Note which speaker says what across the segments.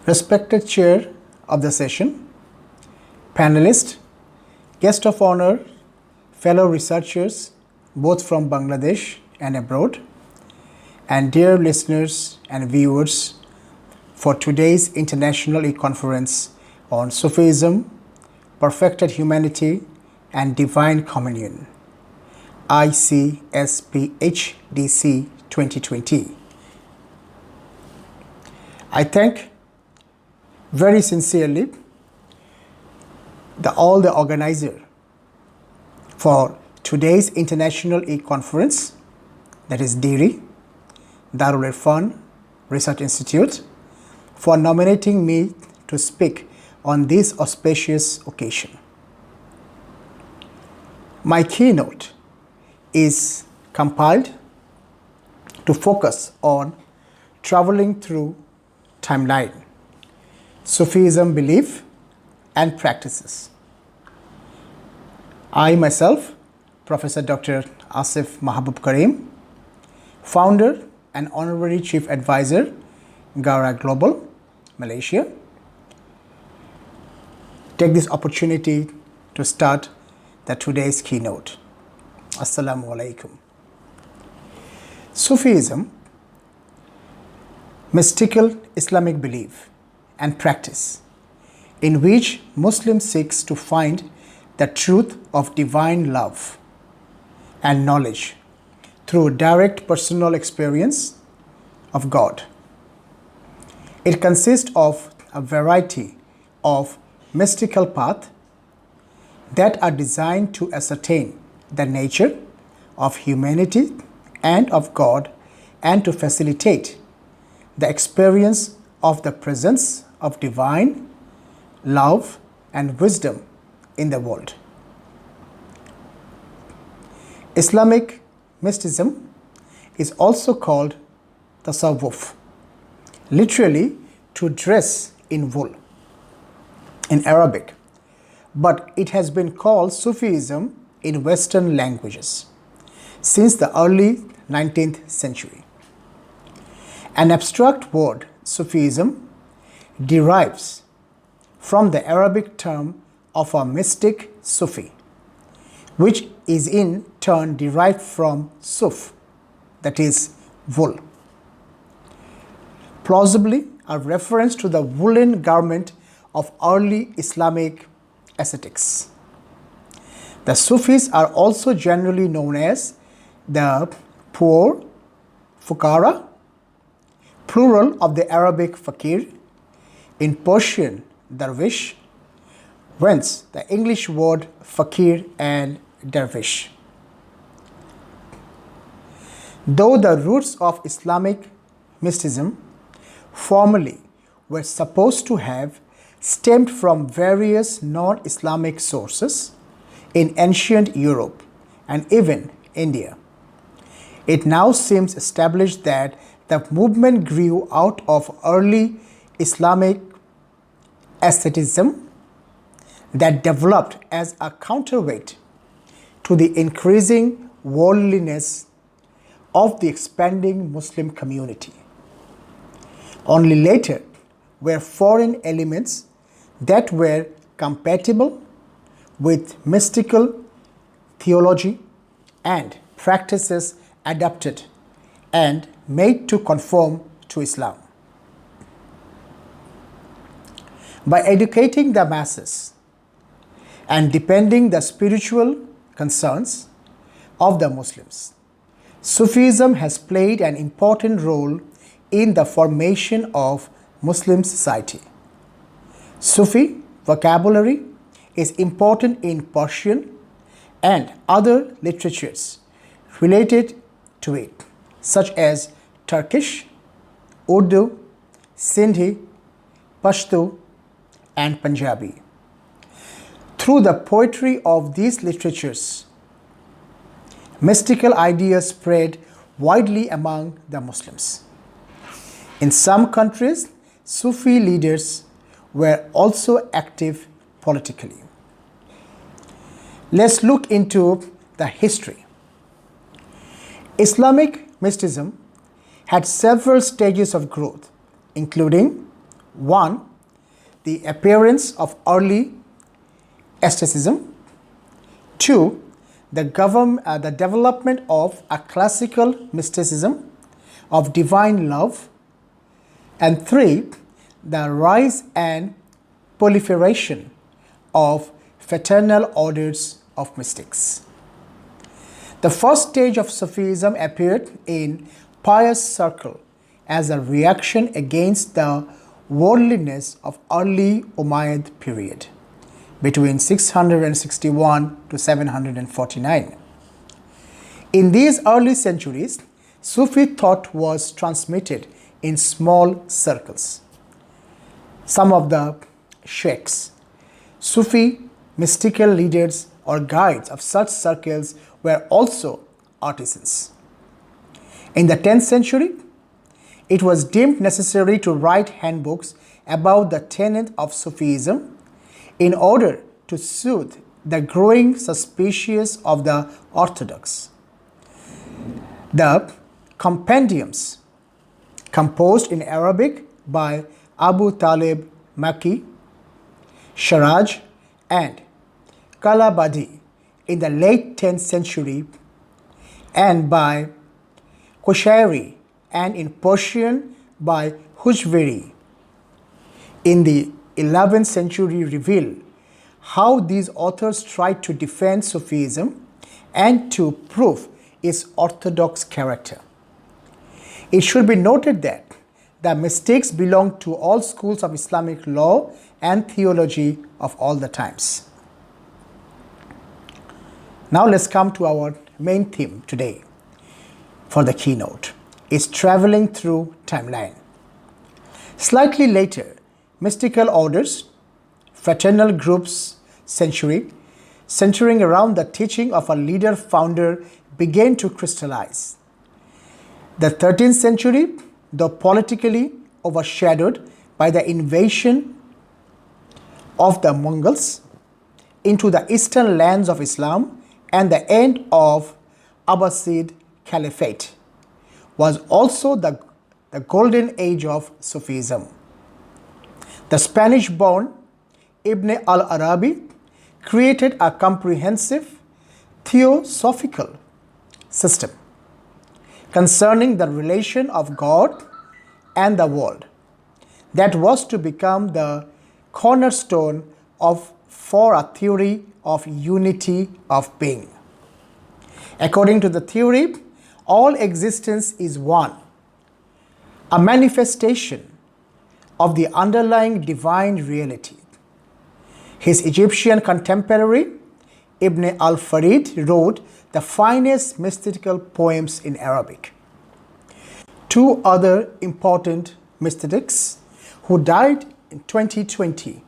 Speaker 1: Respected chair of the session, panelists, guest of honor, fellow researchers, both from Bangladesh and abroad, and dear listeners and viewers for today's International E-Conference on Sufism, Perfected Humanity, and Divine Communion, ICSPHDC 2020. I thank very sincerely all the organizer for today's International E-Conference, that is DIRI, Darul Irfan Research Institute, for nominating me to speak on this auspicious occasion. My keynote is compiled to focus on traveling through timeline, Sufism belief and practices. I myself, Professor Dr. Asif Mahabub Karim, founder and honorary chief advisor, Gara Global, Malaysia, take this opportunity to start today's keynote. Assalamu alaikum. Sufism, mystical Islamic belief and practice in which Muslims seeks to find the truth of divine love and knowledge through direct personal experience of God. It consists of a variety of mystical paths that are designed to ascertain the nature of humanity and of God, and to facilitate the experience of the presence of divine love and wisdom in the world. Islamic mysticism is also called tasawwuf, literally to dress in wool in Arabic, but it has been called Sufism in Western languages since the early 19th century. An abstract word, Sufism, derives from the Arabic term of a mystic Sufi, which is in turn derived from suf, that is wool, plausibly a reference to the woolen garment of early Islamic ascetics. The Sufis are also generally known as the poor, fuqara, plural of the Arabic fakir, in Persian darwish, whence the English word fakir and dervish. Though the roots of Islamic mysticism formerly were supposed to have stemmed from various non-Islamic sources in ancient Europe and even India, it now seems established that the movement grew out of early Islamic asceticism that developed as a counterweight to the increasing worldliness of the expanding Muslim community. Only later were foreign elements that were compatible with mystical theology and practices adapted and made to conform to Islam. By educating the masses and deepening the spiritual concerns of the Muslims, Sufism has played an important role in the formation of Muslim society. Sufi vocabulary is important in Persian and other literatures related to it, such as Turkish, Urdu, Sindhi, Pashto, and Punjabi. Through the poetry of these literatures, mystical ideas spread widely among the Muslims. In some countries, Sufi leaders were also active politically. Let's look into the history. Islamic mysticism had several stages of growth, including 1. The appearance of early aestheticism. 2. The development of a classical mysticism of divine love. And 3. The rise and proliferation of fraternal orders of mystics. The first stage of Sufism appeared in pious circle as a reaction against the worldliness of early Umayyad period between 661 to 749. In these early centuries, Sufi thought was transmitted in small circles. Some of the sheikhs, Sufi mystical leaders or guides of such circles were also artisans. In the 10th century, it was deemed necessary to write handbooks about the tenet of Sufism in order to soothe the growing suspicions of the orthodox. The compendiums, composed in Arabic by Abu Talib Maki, Sharaj, and Kalabadi in the late 10th century, and by Qushayri and in Persian by Hujviri in the 11th century, reveal how these authors tried to defend Sufism and to prove its orthodox character. It should be noted that the mystics belong to all schools of Islamic law and theology of all the times. Now let's come to our main theme today for the keynote, is traveling through timeline. Slightly later, mystical orders, fraternal groups centering around the teaching of a leader founder began to crystallize. The 13th century, though politically overshadowed by the invasion of the Mongols into the eastern lands of Islam and the end of Abbasid Caliphate, was also the golden age of Sufism. The Spanish-born Ibn al-Arabi created a comprehensive theosophical system concerning the relation of God and the world that was to become the cornerstone for a theory of unity of being. According to the theory, all existence is one, a manifestation of the underlying divine reality. His Egyptian contemporary, Ibn al-Farid, wrote the finest mystical poems in Arabic. Two other important mystics who died in 1220,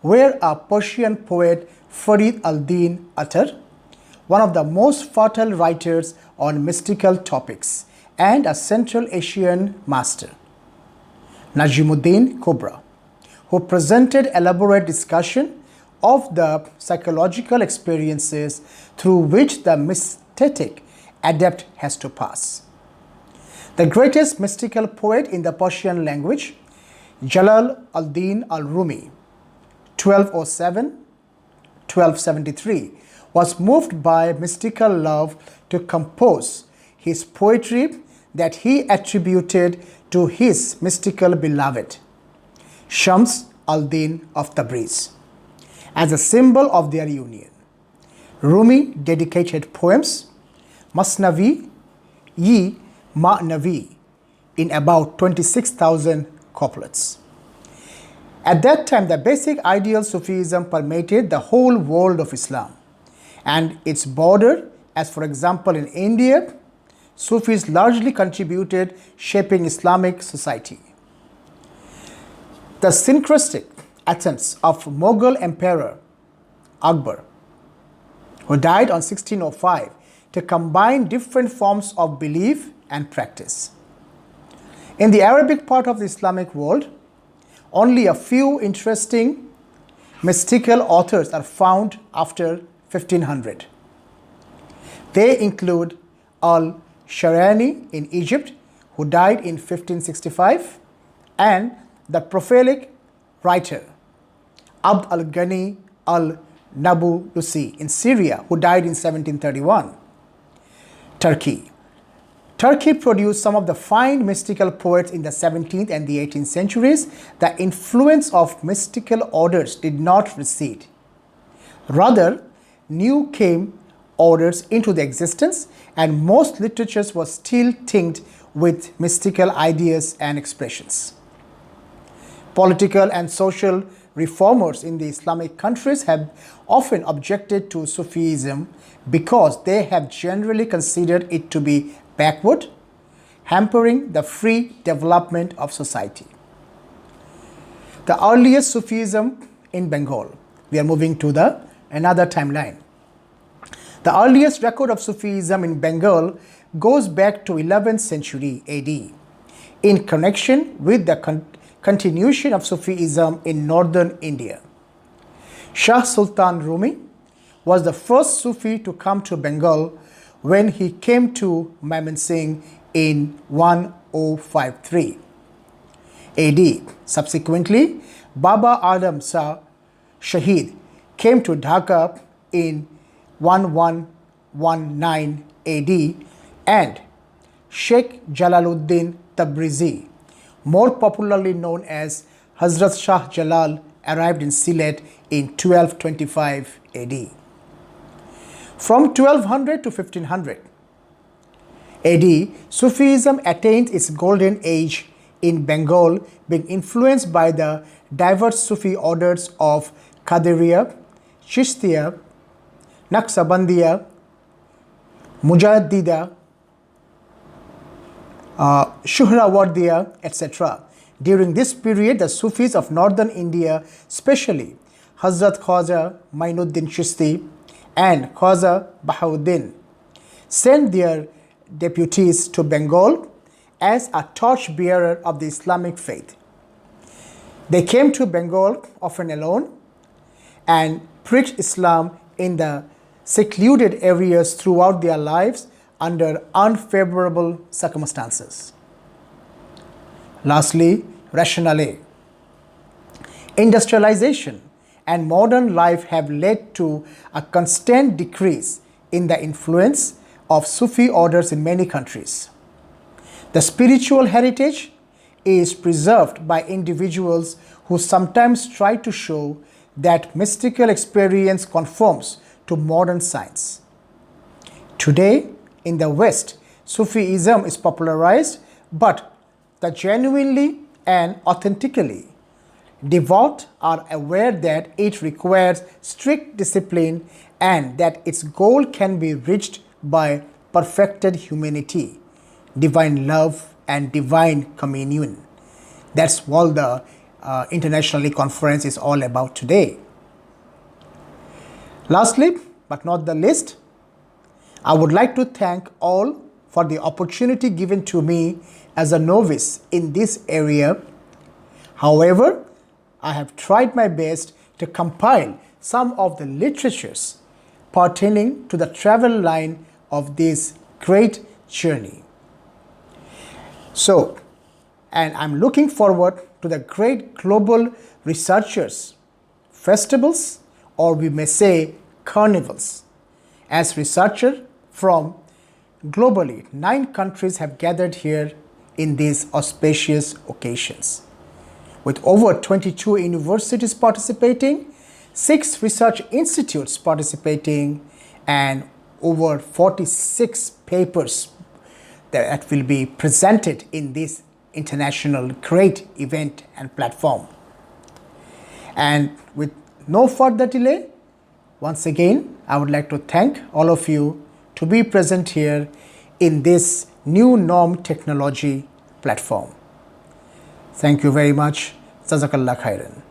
Speaker 1: were a Persian poet, Farid al-Din Attar, one of the most fertile writers on mystical topics, and a Central Asian master, Najmuddin Kubra, who presented elaborate discussion of the psychological experiences through which the mystic adept has to pass. The greatest mystical poet in the Persian language, Jalal al-Din al-Rumi, 1207-1273, was moved by mystical love to compose his poetry that he attributed to his mystical beloved, Shams al-Din of Tabriz, as a symbol of their union. Rumi dedicated poems, Masnavi, Ma'navi, in about 26,000 couplets. At that time, the basic ideal Sufism permeated the whole world of Islam and its border, as for example in India, Sufis largely contributed shaping Islamic society. The syncretic attempts of Mughal Emperor Akbar, who died on 1605, to combine different forms of belief and practice. In the Arabic part of the Islamic world, only a few interesting mystical authors are found after 1500. They include al-Sharani in Egypt, who died in 1565, and the prolific writer Abd al-Ghani al-Nabulusi in Syria, who died in 1731. Turkey. Turkey produced some of the fine mystical poets in the 17th and the 18th centuries. The influence of mystical orders did not recede. Rather, new came orders into the existence, and most literatures were still tinged with mystical ideas and expressions. Political and social reformers in the Islamic countries have often objected to Sufism because they have generally considered it to be backward, hampering the free development of society. The earliest Sufism in Bengal. We are moving to another timeline. The earliest record of Sufism in Bengal goes back to 11th century AD, in connection with the continuation of Sufism in northern India. Shah Sultan Rumi was the first Sufi to come to Bengal when he came to Mymensingh in 1053 AD. Subsequently, Baba Adam Shah Shahid came to Dhaka in 1119 AD, and Sheikh Jalaluddin Tabrizi, more popularly known as Hazrat Shah Jalal, arrived in Sylhet in 1225 AD. From 1200 to 1500 AD, Sufism attained its golden age in Bengal, being influenced by the diverse Sufi orders of Qadiriya, Chishtiya, Naqshbandiya, Mujaddida, Shuhrawardiya, etc. During this period, the Sufis of northern India, especially Hazrat Khwaja Mainuddin Chishti and Khwaja Bahauddin, sent their deputies to Bengal as a torch-bearer of the Islamic faith. They came to Bengal often alone and preached Islam in the secluded areas throughout their lives under unfavorable circumstances. Lastly, rationale. Industrialization and modern life have led to a constant decrease in the influence of Sufi orders in many countries. The spiritual heritage is preserved by individuals who sometimes try to show that mystical experience conforms to modern science. Today, in the West, Sufism is popularized, but the genuinely and authentically devout are aware that it requires strict discipline and that its goal can be reached by perfected humanity, divine love, and divine communion. That's what the internationally conference is all about today. Lastly, but not the least, I would like to thank all for the opportunity given to me as a novice in this area. However, I have tried my best to compile some of the literatures pertaining to the travel line of this great journey. So, and I'm looking forward to the great global researchers, festivals, or we may say carnivals. As researchers from globally 9 countries have gathered here in these auspicious occasions. With over 22 universities participating, 6 research institutes participating, and over 46 papers that will be presented in this international great event and platform. And with no further delay, once again, I would like to thank all of you to be present here in this new norm technology platform. Thank you very much. Jazakallah khairan.